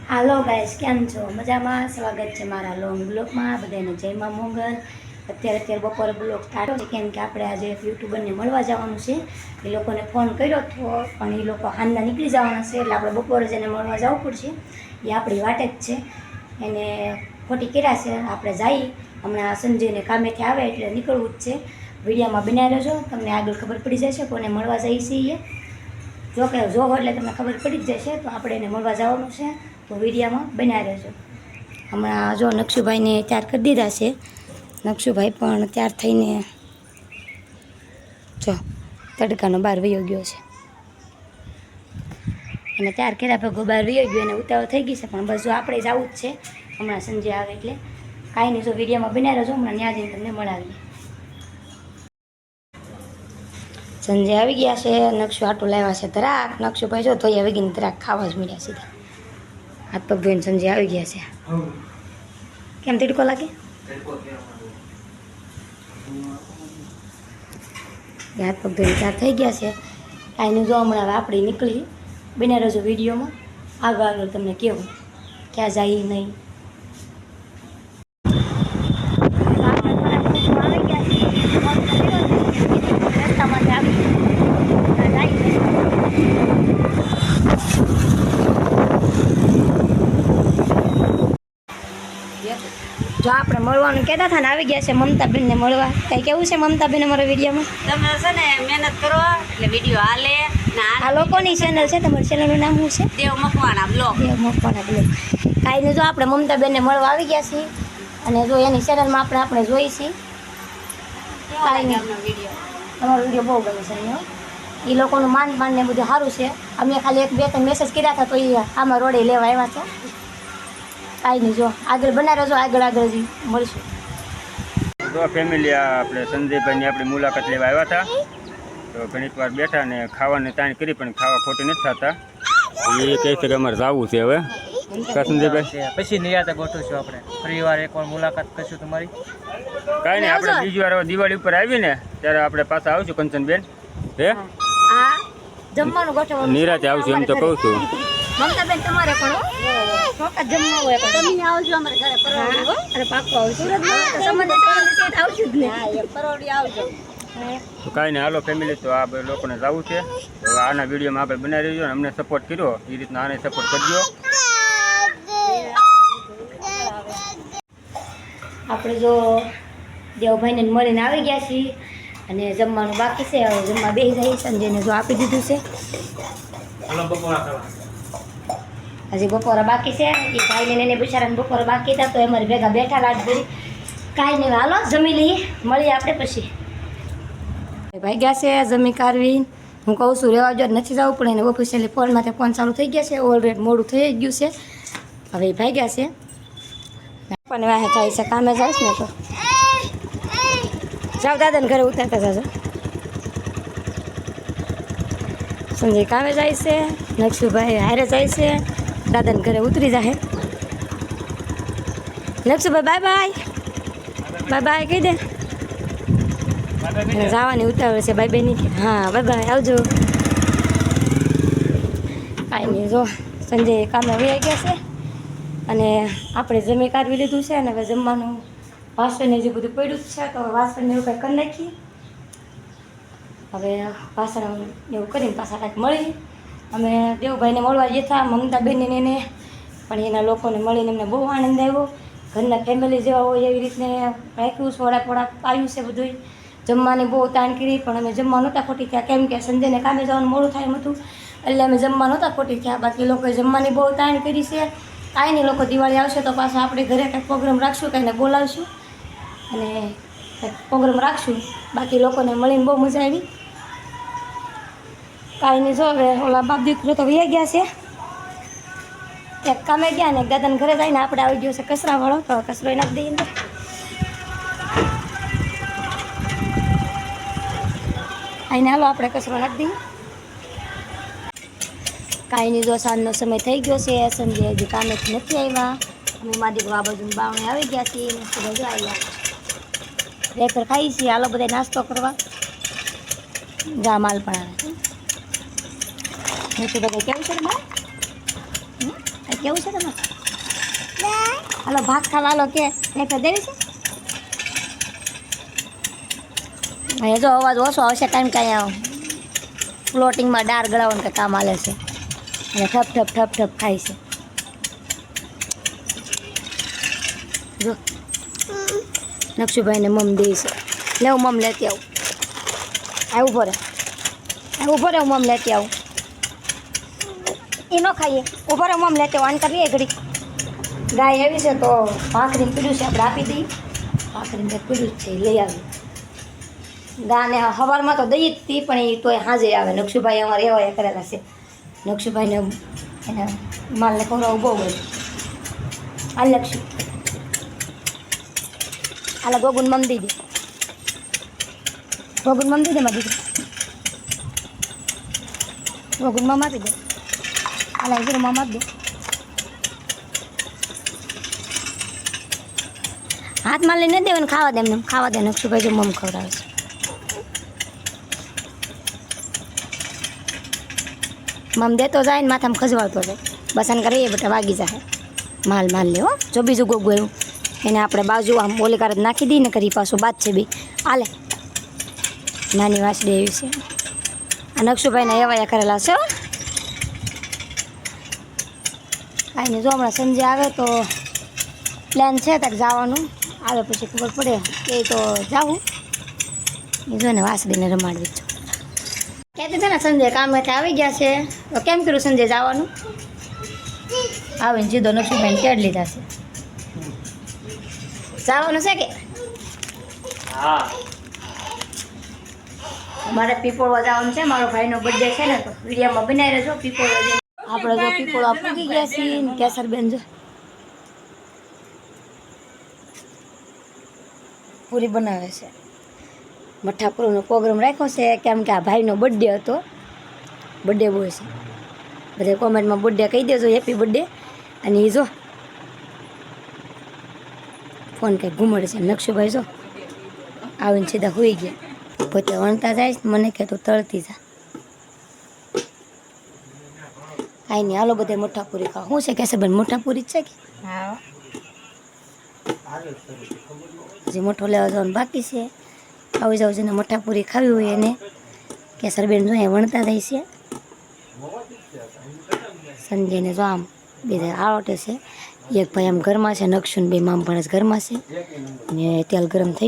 હાલો guys, કેમ છો? મજામાં? સ્વાગત છે મારા લોંગ બ્લોગમાં. બધાને જય માં મોગલ. અત્યારે બપોરે બ્લોગ સ્ટાર્ટ છે કેમ કે આપણે આજે એક યુટ્યુબરને મળવા જવાનું છે. એ લોકોને ફોન કર્યો હતો પણ એ લોકો હાલના નીકળી જવાના છે, એટલે આપણે બપોરે જઈને મળવા જવું પડશે. એ આપણી વાટે જ છે, એને ખોટી કર્યા છે. આપણે જઈ હમણાં સંજયને કામેથી આવે એટલે નીકળવું જ છે. વિડીયોમાં બનાવી રહેજો, તમને આગળ ખબર પડી જશે કોને મળવા જઈએ છીએ. જો કે જોવો એટલે તમને ખબર પડી જ જશે. તો આપણે એને મળવા જવાનું છે, તો વિડીયોમાં બનાવી રહેજો. હમણાં જો નકશુભાઈને તૈયાર કરી દીધા છે. નકશુભાઈ પણ તૈયાર થઈને જો તડકાનો બહાર વયો ગયો છે, અને તૈયાર કર્યા ભેગો બહાર વયો ગયો, એને ઉતાવળ થઈ ગઈ છે. પણ બસ જો આપણે જવું જ છે હમણાં સંજય આવે એટલે. કાંઈ નહીં, જો વિડીયોમાં બનાવી રહેજો, હમણાં ત્યાં જઈને તમને મળાવીએ. સંજય આવી ગયા છે, નકશુ આટું લાવ્યા છે ધરાક. નકશુભાઈ જો ધોઈ આવી ગઈને ધરાક ખાવા જ મળ્યા સીધા. હાથ પગ ધોઈને સંજય આવી ગયા છે. કેમ તડકો લાગે? હાથ પગ ધોઈને તૈયાર થઈ ગયા છે. કાંઈ જો હમણાં આપણે નીકળી બને રહેજો વિડીયોમાં. આગળ તમને કેવું ક્યાં જાય નહીં. જો આપણે મળવાનું કહેતા હતા ને, આવી ગયા છે મમતાબેનને મળવા. કઈ કેવું છે મમતાબેન અમારા વિડીયોમાં? તમે છે ને મહેનત કરો એટલે વિડીયો હાલે. આ લોકોની ચેનલ છે, તમારી ચેનલનું નામ શું છે? દેવ મકવાણા બ્લોગ. દેવ મકવાણા બ્લોગ. કાંઈ નહીં, જો આપણે મમતાબેનને મળવા આવી ગયા છીએ, અને જો એની ચેનલમાં આપણે જોઈ છીએ. કાંઈ નહીં, તમારો વિડીયો બહુ ગમે છે એનો. એ લોકોનું માન ને બધું સારું છે. અમે ખાલી 1-2 મેસેજ કર્યા હતા તો એ આમાં રોડે લેવા આવ્યા છે. કાંઈ નહીં, જો આગળ બનાવી રહેજો, આગળ જ મળશું. તો ફેમિલી આપણે સંજયભાઈની આપણી મુલાકાત લેવા આવ્યા હતા. તો ઘણીક વાર બેઠા ને ખાવાની તાણ કરી, પણ ખાવા ખોટી નથી થતા. એ કહે છે કે અમારે જવું છે હવે. સંજયભાઈ પછી નિરાતે ગોઠવશું આપણે ફરી વાર એકવાર મુલાકાત કરશું તમારી. કાંઈ નહીં, આપણે બીજી વાર દિવાળી ઉપર આવીને ત્યારે આપણે પાછા આવશું કંચનબેન. હે હા, જમવાનું ગોઠવવાનું નિરાતે આવશું એમ તો કહું છું. મમતાબેન તમારે પણ જમવા હોય તમે આવજો અમારે ઘરે પરવડી. અરે પાક્કો આવશું, આવશું જ ને. પરવડી આવજો. તો કાંઈ નહીં, હાલો ફેમિલી, તો આ લોકોને જવું છે. હવે આના વિડીયોમાં આપણે બનાવી રહ્યો ને અમને સપોર્ટ કર્યો એ રીતના આને સપોર્ટ કરજો. આપણે જો દેવભાઈને મળીને આવી ગયા છીએ, અને જમવાનું બાકી છે. હવે જમવા બેસી જાય. સંજયને જો આપી દીધું છે. હજી બપોરે બાકી છે. એ ભાઈને એને બિચારાને બપોરે બાકી હતા તો અમારી ભેગા બેઠા લાગ કરી. કાંઈ નહીં, હાલો જમી લઈએ, મળીએ આપણે પછી. ભાઈ ગયા છે જમી કાઢવી. હું કહું છું રહેવા જો નથી જવું પડે ને. ઓફિશિયલી ફોનમાંથી ફોન ચાલુ થઈ ગયા છે. ઓલરેડી મોડું થઈ ગયું છે. હવે એ ભાઈ ગયા છે. પણ વાહે થાય છે, કામે જાય ને તો જાઓ દાદાને ઘરે ઉતારતા જાજો. સંજય કામે જાય છે, નકશુભાઈ હારે જાય છે, દાદાને ઘરે ઉતરી જાય. નકશુભાઈ બાય બાય, બાય બાય કહી દે. જવાની ઉતાવળ છે બાય બાય ની. હા બાય બાય, આવજો. કાંઈ નહીં, જો સંજય કામે વહી ગયા છે, અને આપણે જમી કાઢવી લીધું છે. અને હવે જમવાનું વાસણ જે બધું પડ્યું જ છે, તો વાસણને એવું કંઈ કરી નાખીએ. હવે વાસણ એવું કરીને પાછા કાંઈક મળી. અમે દેવભાઈને મળવા જતા મમતાબેનને એને, પણ એના લોકોને મળીને અમને બહુ આનંદ આવ્યો. ઘરના ફેમિલી જેવા હોય એવી રીતને રાખ્યું. સોડા પોડા પાયું છે બધું. જમવાની બહુ તાણ કરી, પણ અમે જમવા નહોતા ખોટી થયા, કેમ કે સંજયને કામે જવાનું મોડું થાય એમ હતું, એટલે અમે જમવા નહોતા ખોટી થયા. બાકી લોકોએ જમવાની બહુ તાણ કરી છે. કાંઈ નહીં, લોકો દિવાળી આવશે તો પાછા આપણે ઘરે કંઈક પ્રોગ્રામ રાખશું, કંઈને બોલાવશું અને કંઈક પ્રોગ્રામ રાખશું. બાકી લોકોને મળીને બહુ મજા આવી. કાંઈ નહીં, જો હવે ઓલા બાપ દીકરો તો વહી ગયા છે. એક કામે ગયા ને એક દાદાને ઘરે જઈને આપણે આવી ગયો છે કચરાવાળો, તો કચરો નાખી દઈએ ને. આઈને હાલો આપણે કચરો નાખી દઈએ. કાંઈ નહીં, જો સાંજનો સમય થઈ ગયો છે. સંજય હજી કામેથી નથી આવ્યા. અમે મા દીકરો આ બાજુ બાવણે આવી ગયા છીએ. બધું આવ્યા રેખર ખાઈ છીએ. હાલો બધા નાસ્તો કરવા. જા માલ પણ આવે છે. નથી બધા કેવું છે ને બા? કેવું છે તમારે? હાલો ભાગ ખાવા હાલો કે ફેફર દેવી છે? અહીંયા જો અવાજ ઓછો આવશે કારણ કે અહીંયા ફ્લોટિંગમાં ડાર ગળાવાનું કંઈ કામ હાલે છે અને ઠપ ઠપ ઠપ ઠપ ખાય છે. જો નકશુભાઈને મમ દે છે. લે હું મમ લેતી આવું. ઉભો રહે, ઉભો રહે, હું મમ લેતી આવું. એ ન ખાઈએ, ઉભો રહે, મમ લેતી આવું. આને કરીએ ઘડી. ગાય આવી છે તો ભાખરીને પીડ્યું છે આપણે આપી દઈએ. ભાખરીને પીડ્યું છે એ લઈ આવી. ગાને સવારમાં તો દઈ જ હતી પણ એ તોય હાજે આવે. નકશુભાઈ અમારે એવા કરેલા છે. નકશુભાઈને એને માલને ખવડાવવું બહુ હોય. આ લક્ષુ આલા ગોગુન મમ દીધી. ગોગુન મમ દીધે મારી દીકરી. ગોગુન મમ આપી દે. આલા ઇધર મમ આપી દે. હાથમાં લઈને દેવાનું ખાવા દે. એમને ખાવા દે. નકશુભાઈ જો મમ ખવડાવે છે. મમ દેતો જાય ને માથામાં ખજવાળતો જાય. બસ આને કરીએ બેટા વાગી જાય. માલ લે હો. જો બીજું ગોગું એવું એને આપણે બાજુ આમ ઓલી કાર નાખી દઈએ ને કરી પાછું બાદ છે બી આલે. નાની વાસડી એવી છે. આ નકશુભાઈને એવાયા કરેલા છે. કાંઈ નહીં. જો હમણાં સંજે આવે તો પ્લાન છે તક જવાનું. આવે પછી ખબર પડે કે તો જાવું. એ જો ને વાસડીને રમાડવી છું. કહેતી છે ને સંજય કામેથી આવી ગયા છે તો કેમ કર્યું સંજય જવાનું? આવીને સીધો નકશુભાઈને તેડ લીધા છે. જવાનું છે કે? હા. મારે પીપોળવા જવાનું છે. મારો ભાઈનો બર્થડે છે ને તો વિડીયોમાં બનાવી રહેજો. પીપોળવા જઈને આપણે જો પીપોળવા પૂગી ગયા છીએ. કેસરબેન જો પૂરી બનાવે છે. મઠ્ઠાપુરનો પ્રોગ્રામ રાખ્યો છે કેમ કે આ ભાઈનો બર્થડે હતો. બર્થડે બોય છે. બધા કોમેન્ટમાં બર્થડે કહી દેજો, હેપી બર્થડે. અને એ જો ફોન કંઈક ઘૂમડે છે. નકશુભાઈ જો આવીને સીધા હોઈ ગયા. પોતે વણતા જાય મને કે તું તળતી જા. કાંઈ નહીં. હાલો બધે મઠ્ઠાપુરી ખાવ. શું છે કેસરબેન? મઠ્ઠાપુરી જ છે કે? હા. હજી મઠ્ઠો લેવા જવાનું બાકી છે. આવી જાવ છે ને મઠ્ઠાપુરી ખાવી હોય એને કેસરબેન જો અહીંયા વણતા જાય છે. સંજયને જો આમ બીજા આરોટે છે. એક ભાઈ આમ ઘરમાં છે. નકશુન બે મામ ભણસ ઘરમાં છે. ને તેલ ગરમ થઈ